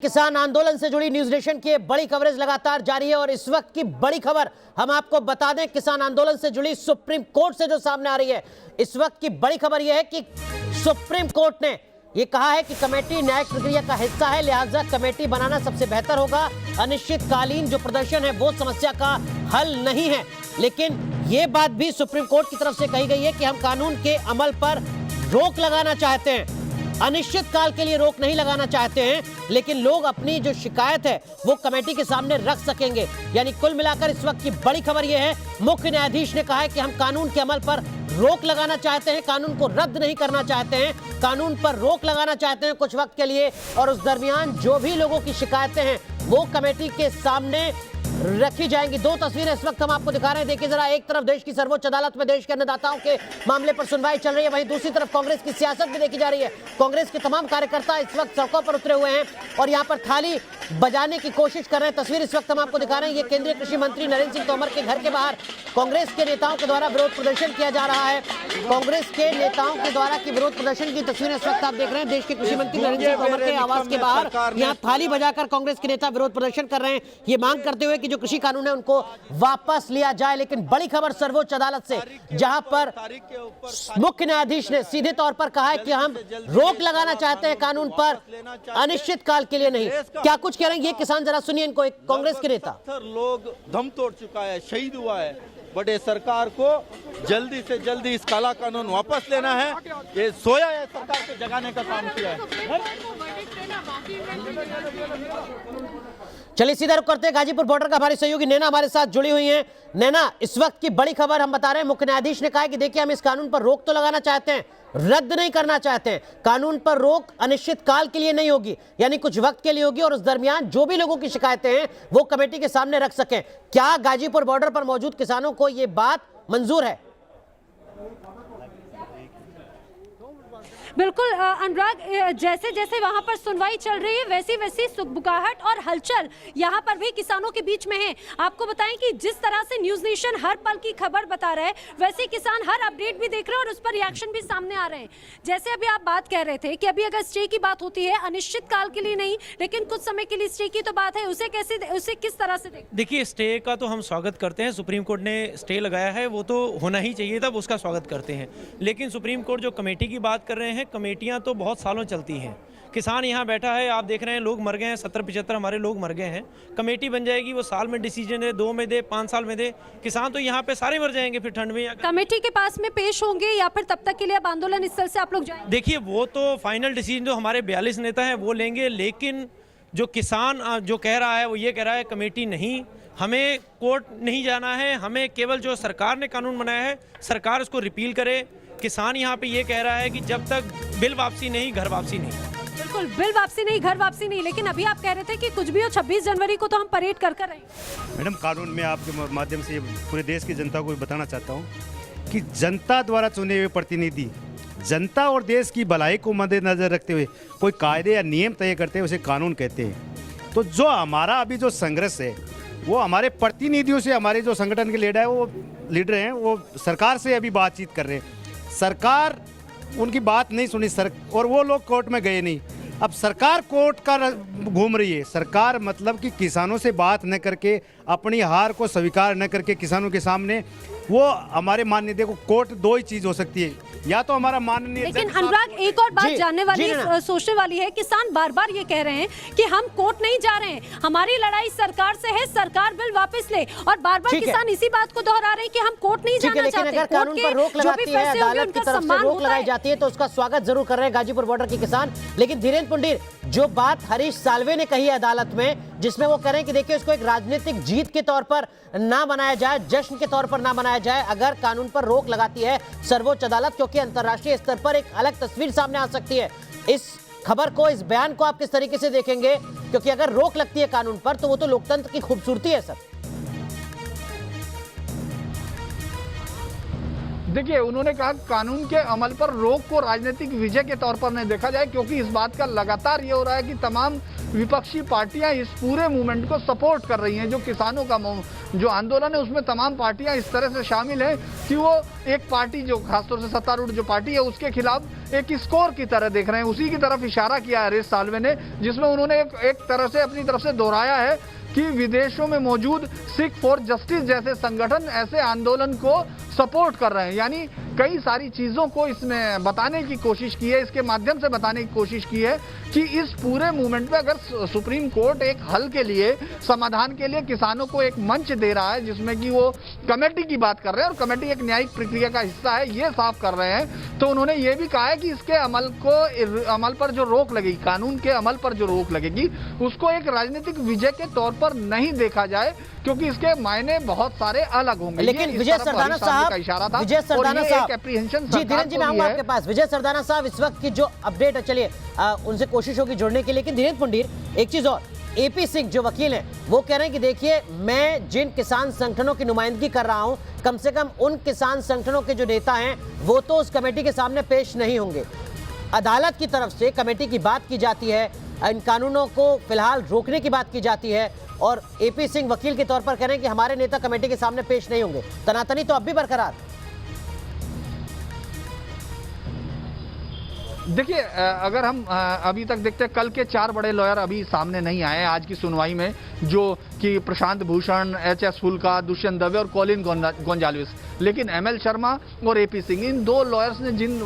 किसान आंदोलन से जुड़ी न्यूज नेशन की बड़ी कवरेज लगातार जारी है और इस वक्त की बड़ी खबर हम आपको बता दें, किसान आंदोलन से जुड़ी सुप्रीम कोर्ट से जो सामने आ रही है। इस वक्त की बड़ी खबर यह है कि सुप्रीम कोर्ट ने यह कहा है कि कमेटी न्यायिक प्रक्रिया का हिस्सा है, लिहाजा कमेटी बनाना सबसे बेहतर होगा। अनिश्चितकालीन जो प्रदर्शन है वो समस्या का हल नहीं है। लेकिन यह बात भी सुप्रीम कोर्ट की तरफ से कही गई है कि हम कानून के अमल पर रोक लगाना चाहते हैं, अनिश्चित काल के लिए रोक नहीं लगाना चाहते हैं, लेकिन लोग अपनी जो शिकायत है वो कमेटी के सामने रख सकेंगे। यानी कुल मिलाकर इस वक्त की बड़ी खबर यह है, मुख्य न्यायाधीश ने कहा है कि हम कानून के अमल पर रोक लगाना चाहते हैं, कानून को रद्द नहीं करना चाहते हैं, कानून पर रोक लगाना चाहते हैं कुछ वक्त के लिए। और उस दरमियान जो भी लोगों की शिकायतें हैं वो कमेटी के सामने रखी जाएंगी। दो तस्वीरें इस वक्त हम आपको दिखा रहे हैं। देखिए जरा, एक तरफ देश की सर्वोच्च अदालत में देश के अन्नदाताओं के मामले पर सुनवाई चल रही है, वहीं दूसरी तरफ कांग्रेस की सियासत भी देखी जा रही है। कांग्रेस के तमाम कार्यकर्ता इस वक्त सड़कों पर उतरे हुए हैं और यहाँ पर थाली बजाने की कोशिश कर रहे हैं। तस्वीर इस वक्त हम आपको दिखा रहे हैं, ये केंद्रीय कृषि मंत्री नरेंद्र सिंह तोमर के घर के बाहर कांग्रेस के नेताओं के द्वारा विरोध प्रदर्शन किया जा रहा है। कांग्रेस के नेताओं के द्वारा की विरोध प्रदर्शन की तस्वीरें इस वक्त आप देख रहे हैं। देश के कृषि मंत्री नरेंद्र सिंह तोमर के आवास के बाहर यहाँ थाली बजाकर कांग्रेस के नेता विरोध प्रदर्शन कर रहे हैं, ये मांग करते हुए कि जो कृषि कानून है उनको वापस लिया जाए। लेकिन बड़ी खबर सर्वोच्च अदालत से, जहां पर मुख्य न्यायाधीश ने सीधे तौर पर कहा है कि हम रोक लगाना चाहते हैं कानून पर, अनिश्चित काल के लिए नहीं। क्या कुछ कह रहे हैं ये किसान, जरा सुनिए इनको। एक कांग्रेस के नेता, लोग दम तोड़ चुका है, शहीद हुआ है, बट ये सरकार को जल्दी से जल्दी इस काला कानून वापस लेना है। ये सोया है, सरकार को जगाने का काम किया है। चलिए सीधा रुख करते हैं गाजीपुर बॉर्डर का हमारी सहयोगी नैना हमारे साथ जुड़ी हुई हैं। नैना, इस वक्त की बड़ी खबर हम बता रहे हैं, मुख्य न्यायाधीश ने कहा है कि देखिए हम इस कानून पर रोक तो लगाना चाहते हैं, रद्द नहीं करना चाहते हैं। कानून पर रोक अनिश्चित काल के लिए नहीं होगी, यानी कुछ वक्त के लिए होगी और उस दरमियान जो भी लोगों की शिकायतें हैं वो कमेटी के सामने रख सकें। क्या गाजीपुर बॉर्डर पर मौजूद किसानों को यह बात मंजूर है? बिल्कुल अनुराग, जैसे जैसे वहां पर सुनवाई चल रही है वैसी वैसी सुगबुगाहट और हलचल यहां पर भी किसानों के बीच में है। आपको बताएं कि जिस तरह से न्यूज नेशन हर पल की खबर बता रहा है, वैसे किसान हर अपडेट भी देख रहे हैं और उस पर रिएक्शन भी सामने आ रहे हैं। जैसे अभी आप बात कह रहे थे कि अभी अगर स्टे की बात होती है, अनिश्चित काल के लिए नहीं लेकिन कुछ समय के लिए स्टे की तो बात है, उसे किस तरह से देखिए, स्टे का तो हम स्वागत करते हैं। सुप्रीम कोर्ट ने स्टे लगाया है, वो तो होना ही चाहिए था, उसका स्वागत करते हैं। लेकिन सुप्रीम कोर्ट जो कमेटी की बात कर रहे हैं, कमेटियां तो बहुत सालों चलती हैं। किसान यहाँ बैठा है, आप देख रहे हैं, लोग मर गए हैं, 70-75 हमारे लोग मर गए हैं। कमेटी बन जाएगी, वो साल में डिसीजन दे, 2 में दे, 5 साल में दे, किसान तो यहाँ पे सारे मर जाएंगे फिर ठंड में। कमेटी के पास में पेश होंगे या फिर तब तक के लिए अब आंदोलन स्थल से आप लोग जाएंगे? देखिए, वो तो फाइनल डिसीजन जो हमारे 42 नेता हैं वो लेंगे, लेकिन जो किसान जो कह रहा है वो ये कह रहा है कमेटी नहीं, हमें कोर्ट नहीं जाना है, हमें केवल जो सरकार ने कानून बनाया है सरकार उसको रिपील करे। किसान यहाँ पे ये कह रहा है कि जब तक बिल वापसी नहीं, घर वापसी नहीं। बिल्कुल, बिल वापसी नहीं, घर वापसी नहीं। लेकिन अभी आप कह रहे थे कि कुछ भी हो, 26 जनवरी को तो हम परेड कर कर रहे। मैडम, कानून में आपके माध्यम से पूरे देश की जनता को बताना चाहता हूँ कि जनता द्वारा चुने हुए प्रतिनिधि जनता और देश की भलाई को मद्देनजर रखते हुए कोई कायदे या नियम तय करते हैं, उसे कानून कहते हैं। तो जो हमारा अभी जो संघर्ष है वो हमारे प्रतिनिधियों से, हमारे जो संगठन के लीडर हैं वो सरकार से अभी बातचीत कर रहे हैं। सरकार उनकी बात नहीं सुनी और वो लोग कोर्ट में गए नहीं। अब सरकार कोर्ट का घूम रही है। सरकार मतलब कि किसानों से बात न करके, अपनी हार को स्वीकार न करके किसानों के सामने, वो हमारे माननीय, देखो कोर्ट दो ही चीज हो सकती है, या तो हमारा माननीय। लेकिन अनुराग, एक और बात जानने वाली, सोचने वाली है, किसान बार बार ये कह रहे हैं कि हम कोर्ट नहीं जा रहे हैं, हमारी लड़ाई सरकार से है, सरकार बिल वापस ले, और बार बार किसान इसी बात को दोहरा रहे हैं कि हम कोर्ट नहीं जाना चाहते। अगर कानून पर रोक लगाती है, अदालत की तरफ से रोक लगाई जाती है तो उसका स्वागत जरूर कर रहे हैं गाजीपुर बॉर्डर के किसान। लेकिन धीरेन्द्र पुंडीर, जो बात हरीश साल्वे ने कही है अदालत में, जिसमें वो कह रहे हैं कि देखिए इसको एक राजनीतिक जीत के तौर पर ना बनाया जाए, जश्न के तौर पर ना बनाया जाए अगर कानून पर रोक लगाती है सर्वोच्च अदालत, क्योंकि अंतर्राष्ट्रीय स्तर पर एक अलग तस्वीर सामने आ सकती है। इस खबर को, इस बयान को आप किस तरीके से देखेंगे? क्योंकि अगर रोक लगती है कानून पर तो वो तो लोकतंत्र की खूबसूरती है सर। देखिए, उन्होंने कहा कानून के अमल पर रोक को राजनीतिक विजय के तौर पर नहीं देखा जाए, क्योंकि इस बात का लगातार ये हो रहा है कि तमाम विपक्षी पार्टियां इस पूरे मूवमेंट को सपोर्ट कर रही हैं। जो किसानों का जो आंदोलन है उसमें तमाम पार्टियां इस तरह से शामिल हैं कि वो एक पार्टी जो खासतौर से सत्तारूढ़ जो पार्टी है उसके खिलाफ एक स्कोर की तरह देख रहे हैं। उसी की तरफ इशारा किया है हरीश साल्वे ने, जिसमें उन्होंने एक तरह से अपनी तरफ से दोहराया है कि विदेशों में मौजूद सिख फॉर जस्टिस जैसे संगठन ऐसे आंदोलन को सपोर्ट कर रहे हैं। यानी कई सारी चीज़ों को इसमें बताने की कोशिश की है, इसके माध्यम से बताने की कोशिश की है कि इस पूरे मूवमेंट में अगर सुप्रीम कोर्ट एक हल के लिए, समाधान के लिए किसानों को एक मंच दे रहा है, जिसमें कि वो कमेटी की बात कर रहे हैं और कमेटी एक न्यायिक प्रक्रिया का हिस्सा है, ये साफ कर रहे हैं, तो उन्होंने ये भी कहा है कि इसके अमल पर जो रोक लगेगी, कानून के अमल पर जो रोक लगेगी, उसको एक राजनीतिक विजय के तौर पर नहीं देखा जाए, क्योंकि इसके मायने बहुत सारे अलग होंगे। लेकिन विजय सरदाना साहब, विजय सरदाना साहब, जी धीरेन्द्र जी मैं आऊंगा आपके पास। विजय सरदाना साहब, इस वक्त की जो अपडेट है, चलिए उनसे कोशिश होगी जुड़ने की, लेकिन धीरेन्द्र पुंडीर एक चीज और, एपी सिंह जो वकील हैं वो कह रहे हैं कि देखिए, मैं जिन किसान संगठनों की नुमाइंदगी कर रहा हूं, कम से कम उन किसान संगठनों के जो नेता हैं वो तो उस कमेटी के सामने पेश नहीं होंगे। अदालत की तरफ से कमेटी की बात की जाती है, इन कानूनों को फिलहाल रोकने की बात की जाती है, और एपी सिंह वकील के तौर पर कह रहे हैं कि हमारे नेता कमेटी के सामने पेश नहीं होंगे। तनातनी तो अब भी बरकरार। देखिए, अगर हम अभी तक देखते हैं, कल के 4 बड़े लॉयर अभी सामने नहीं आए आज की सुनवाई में, जो कि प्रशांत भूषण, एच.एस. फुल्का, दुष्यंत दवे और कॉलिन गोंजाल्विस। लेकिन एमएल शर्मा और एपी सिंह, इन 2 लॉयर्स ने जिन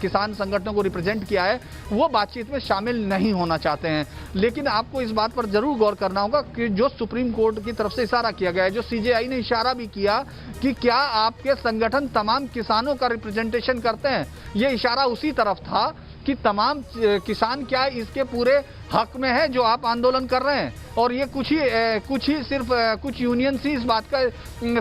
किसान संगठनों को रिप्रेजेंट किया है वो बातचीत में शामिल नहीं होना चाहते हैं। लेकिन आपको इस बात पर जरूर गौर करना होगा कि जो सुप्रीम कोर्ट की तरफ से इशारा किया गया है, जो सीजेआई ने इशारा भी किया कि क्या आपके संगठन तमाम किसानों का रिप्रेजेंटेशन करते हैं, ये इशारा उसी तरफ था कि तमाम किसान क्या इसके पूरे हक में है जो आप आंदोलन कर रहे हैं, और ये कुछ ही सिर्फ कुछ यूनियन ही इस बात का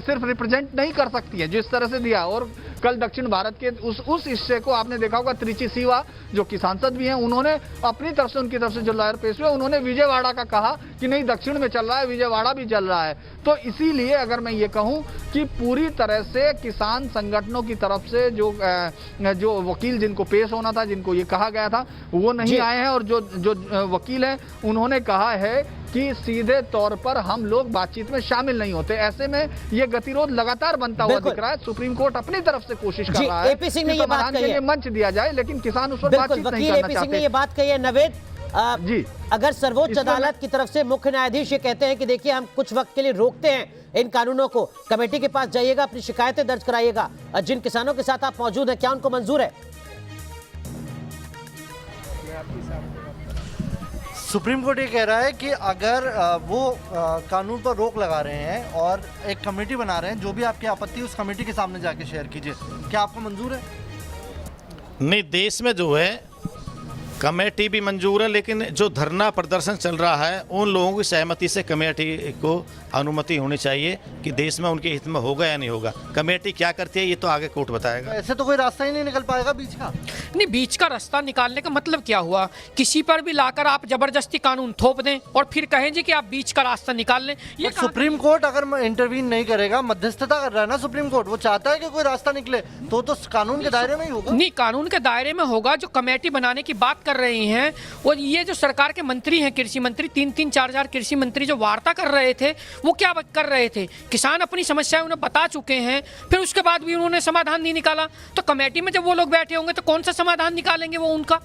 सिर्फ रिप्रेजेंट नहीं कर सकती है, जिस तरह से दिया। और कल दक्षिण भारत के उस हिस्से को आपने देखा होगा, त्रिची सीवा जो कि सांसद भी हैं, उन्होंने अपनी तरफ से, उनकी तरफ से जो लॉयर पेश हुए, उन्होंने विजयवाड़ा का कहा कि नहीं, दक्षिण में चल रहा है, विजयवाड़ा भी चल रहा है। तो इसीलिए अगर मैं ये कहूँ कि पूरी तरह से किसान संगठनों की तरफ से जो वकील जिनको पेश होना था, जिनको ये कहा गया था, वो नहीं आए हैं, और जो वकील हैं उन्होंने कहा है कि सीधे तौर पर हम लोग बातचीत में शामिल नहीं होते। ऐसे में ये गतिरोध लगातार बनता हुआ दिख रहा है। सुप्रीम कोर्ट अपनी तरफ से कोशिश कर रहा है एपी सिंह ने ये बात कही है, मंच दिया जाए, लेकिन किसान उस पर बातचीत नहीं करना एपी सिंह ने ये बात कही है। नवेद जी, अगर सर्वोच्च अदालत की तरफ से मुख्य न्यायाधीश ये कहते हैं कि देखिए, हम कुछ वक्त के लिए रोकते हैं इन कानूनों को, कमेटी के पास जाइएगा, अपनी शिकायतें दर्ज कराइएगा, जिन किसानों के साथ आप मौजूद हैं, क्या उनको मंजूर है? सुप्रीम कोर्ट ये कह रहा है कि अगर वो कानून पर रोक लगा रहे हैं और एक कमेटी बना रहे हैं, जो भी आपकी आपत्ति उस कमेटी के सामने जाके शेयर कीजिए, क्या आपको मंजूर है? नहीं, देश में जो है कमेटी भी मंजूर है, लेकिन जो धरना प्रदर्शन चल रहा है उन लोगों की सहमति से कमेटी को अनुमति होनी चाहिए कि देश में उनके हित में होगा या नहीं होगा। कमेटी क्या करती है ये तो आगे कोर्ट बताएगा। ऐसे तो कोई रास्ता ही नहीं निकल पाएगा बीच का। नहीं, बीच का रास्ता निकालने का मतलब क्या हुआ? किसी पर भी लाकर आप जबरदस्ती कानून थोप दें और फिर कहें जी कि आप बीच का रास्ता निकाल लें। ये सुप्रीम कोर्ट अगर इंटरवीन नहीं करेगा, मध्यस्थता कर रहा है ना सुप्रीम कोर्ट, वो चाहता है कि कोई रास्ता निकले, तो कानून के दायरे में ही होगा। नहीं, कानून के दायरे में होगा। जो कमेटी बनाने की बात कर रही हैं, और ये जो सरकार के मंत्री हैं, कृषि मंत्री, 3-3, 4 कृषि मंत्री जो वार्ता कर रहे थे, वो क्या कर रहे थे? किसान अपनी समस्याएं उन्हें बता चुके हैं, फिर उसके बाद भी उन्होंने समाधान नहीं निकाला। तो कमेटी में जब वो लोग बैठे होंगे तो कौन सा समाधान निकालेंगे वो उनका?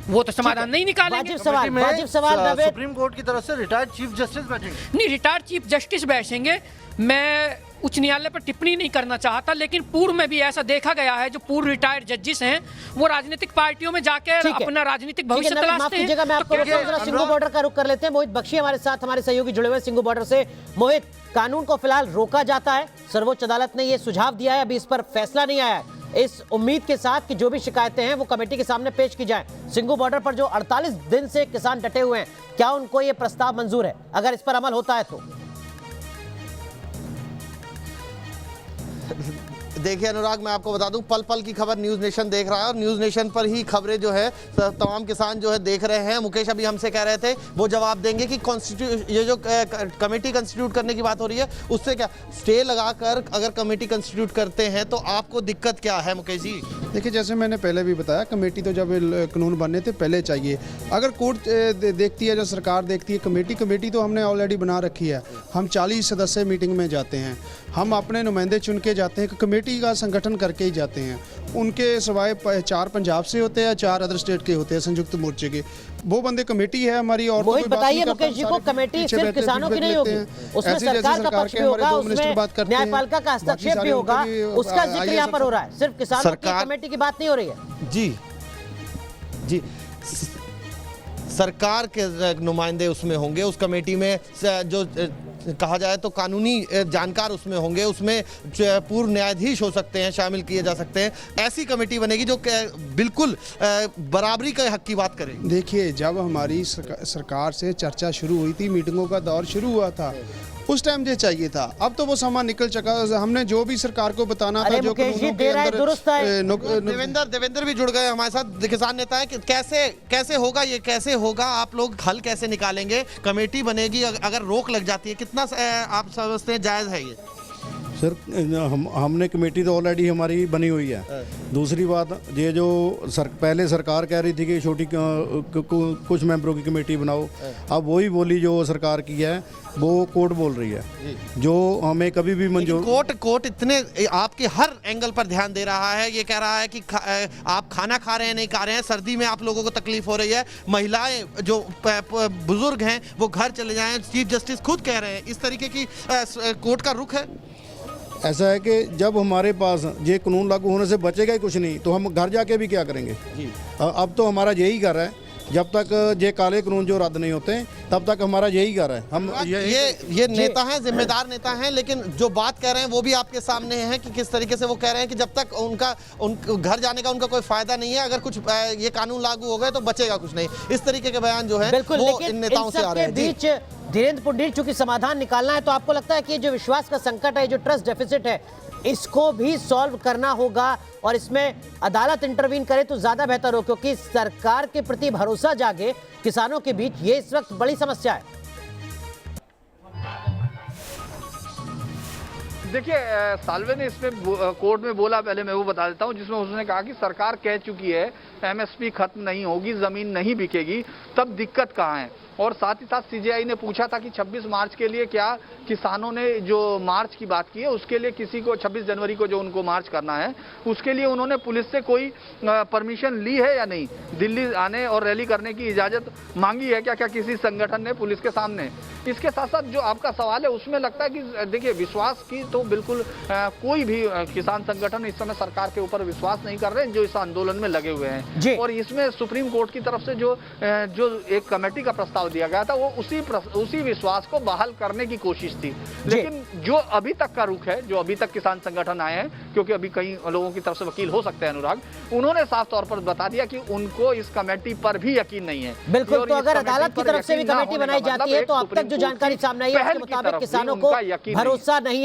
वो तो समाधान नहीं निकालेंगे। वाजिब सवाल सुप्रीम कोर्ट की तरफ से रिटायर्ड चीफ जस्टिस बैठेंगे? नहीं, रिटायर्ड चीफ जस्टिस बैठेंगे। मैं उच्च न्यायालय पर टिप्पणी नहीं करना चाहता, लेकिन पूर्व में भी ऐसा देखा गया है, जो पूर्व रिटायर्ड जजेस हैं वो राजनीतिक पार्टियों में जाकर अपना राजनीतिक भविष्य तलाशते हैं। मैं आपको सिंगू बॉर्डर का रुख कर लेते हैं। मोहित बख्शी हमारे साथ, हमारे सहयोगी जुड़े हुए सिंगू बॉर्डर से। मोहित, कानून को फिलहाल रोका जाता है, सर्वोच्च अदालत ने यह सुझाव दिया है, अभी इस पर फैसला नहीं आया है। इस उम्मीद के साथ कि जो भी शिकायतें हैं वो कमेटी के सामने पेश की जाएं। सिंगू बॉर्डर पर जो 48 दिन से किसान डटे हुए हैं, क्या उनको ये प्रस्ताव मंजूर है अगर इस पर अमल होता है तो? देखिए अनुराग, मैं आपको बता दूं, पल पल की खबर न्यूज़ नेशन देख रहा है और न्यूज़ नेशन पर ही खबरें जो है तमाम किसान जो है देख रहे हैं। मुकेश अभी हमसे कह रहे थे, वो जवाब देंगे कि ये जो कमेटी कंस्टिट्यूट करने की बात हो रही है, उससे क्या स्टे लगाकर अगर कमेटी कंस्टिट्यूट करते हैं तो आपको दिक्कत क्या है मुकेश जी? देखिए, जैसे मैंने पहले भी बताया, कमेटी तो जब कानून बनने थे पहले चाहिए। अगर कोर्ट देखती है, जो सरकार देखती है, कमेटी तो हमने ऑलरेडी बना रखी है। हम 40 सदस्य मीटिंग में जाते हैं, हम अपने नुमाइंदे चुन के जाते हैं, कमेटी का संगठन करके ही जाते हैं। उनके सिवाय 4 पंजाब से होते हैं, 4 अदर स्टेट के होते हैं, संयुक्त मोर्चे के। वो बंदे कमेटी है हमारी। और वही बताइए मुकेश जी को, कमेटी सिर्फ किसानों की नहीं होगी, उसमें सरकार का पक्ष भी होगा, उसमें न्यायपालिका का हस्तक्षेप भी होगा, उसका जिक्र यहाँ पर हो रहा है। सिर्फ किसानों की कमेटी की बात नहीं हो रही है। जी सरकार के नुमाइंदे उसमें होंगे, उस कमेटी में जो कहा जाए तो कानूनी जानकार उसमें होंगे, उसमें पूर्व न्यायाधीश हो सकते हैं, शामिल किए जा सकते हैं। ऐसी कमेटी बनेगी जो बिल्कुल बराबरी के हक की बात करे। देखिए, जब हमारी सरकार से चर्चा शुरू हुई थी, मीटिंगों का दौर शुरू हुआ था, उस टाइम ये चाहिए था। अब तो वो समय निकल चुका। हमने जो भी सरकार को बताना था, जो देवेंद्र भी जुड़ गए हमारे साथ, किसान नेता है कि कैसे होगा ये, कैसे होगा, आप लोग हल कैसे निकालेंगे? कमेटी बनेगी, अगर रोक लग जाती है, कितना आप समझते हैं जायज है ये? सर, हमने कमेटी तो ऑलरेडी हमारी बनी हुई है। दूसरी बात, ये जो पहले सरकार कह रही थी कि छोटी कुछ मेंबरों की कमेटी बनाओ, अब वही बोली जो सरकार की है वो कोर्ट बोल रही है, जो हमें कभी भी मंजूर। कोर्ट इतने आपके हर एंगल पर ध्यान दे रहा है। ये कह रहा है कि आप खाना खा रहे हैं, नहीं खा रहे हैं, सर्दी में आप लोगों को तकलीफ हो रही है, महिलाएं जो बुजुर्ग हैं वो घर चले जाएं। चीफ जस्टिस खुद कह रहे हैं। इस तरीके की कोर्ट का रुख है। ऐसा है कि जब हमारे पास ये कानून लागू होने से बचेगा ही कुछ नहीं, तो हम घर जाके भी क्या करेंगे? अब तो हमारा यही घर है, जब तक ये काले कानून जो रद्द नहीं होते तब तक हमारा यही घर है। हम ये नेता हैं, जिम्मेदार नेता हैं, लेकिन जो बात कह रहे हैं वो भी आपके सामने है कि किस तरीके से वो कह रहे हैं कि जब तक उन घर जाने का उनका कोई फायदा नहीं है, अगर कुछ ये कानून लागू हो गए तो बचेगा कुछ नहीं। इस तरीके के बयान जो है वो इन नेताओं से आ रहे हैं। धीरेन्द्र पुंडीर, चूंकि समाधान निकालना है, तो आपको लगता है कि जो विश्वास का संकट है, जो ट्रस्ट डेफिसिट है, इसको भी सॉल्व करना होगा और इसमें अदालत इंटरवीन करे तो ज्यादा बेहतर हो, क्योंकि सरकार के प्रति भरोसा जागे किसानों के बीच, ये इस वक्त बड़ी समस्या है। देखिए, साल्वे ने इसमें कोर्ट में बोला, पहले मैं वो बता देता हूँ, जिसमें उसने कहा कि सरकार कह चुकी है एमएसपी खत्म नहीं होगी, जमीन नहीं बिकेगी, तब दिक्कत कहाँ है। और साथ ही साथ सीजेआई ने पूछा था कि 26 मार्च के लिए क्या किसानों ने जो मार्च की बात की है, उसके लिए किसी को 26 जनवरी को जो उनको मार्च करना है, उसके लिए उन्होंने पुलिस से कोई परमिशन ली है या नहीं? दिल्ली आने और रैली करने की इजाज़त मांगी है क्या किसी संगठन ने पुलिस के सामने? इसके साथ साथ जो आपका सवाल है उसमें लगता है कि देखिए, विश्वास की तो बिल्कुल कोई भी किसान संगठन इस समय सरकार के ऊपर विश्वास नहीं कर रहे हैं, जो इस आंदोलन में लगे हुए हैं। और इसमें सुप्रीम कोर्ट की तरफ से जो एक कमेटी का प्रस्ताव दिया गया था, वो उसी विश्वास को बहाल करने की कोशिश थी। लेकिन जो अभी तक का रुख है, जो अभी तक किसान संगठन आए हैं, क्योंकि अभी कई लोगों की तरफ से वकील हो सकते हैं अनुराग, उन्होंने साफ तौर पर बता दिया कि उनको इस कमेटी पर भी यकीन नहीं है। बिल्कुल, तो अगर अदालत की तरफ से भी कमेटी बनाई जाती है तो अब तक जो जानकारी सामने आई है उसके मुताबिक किसानों को भरोसा नहीं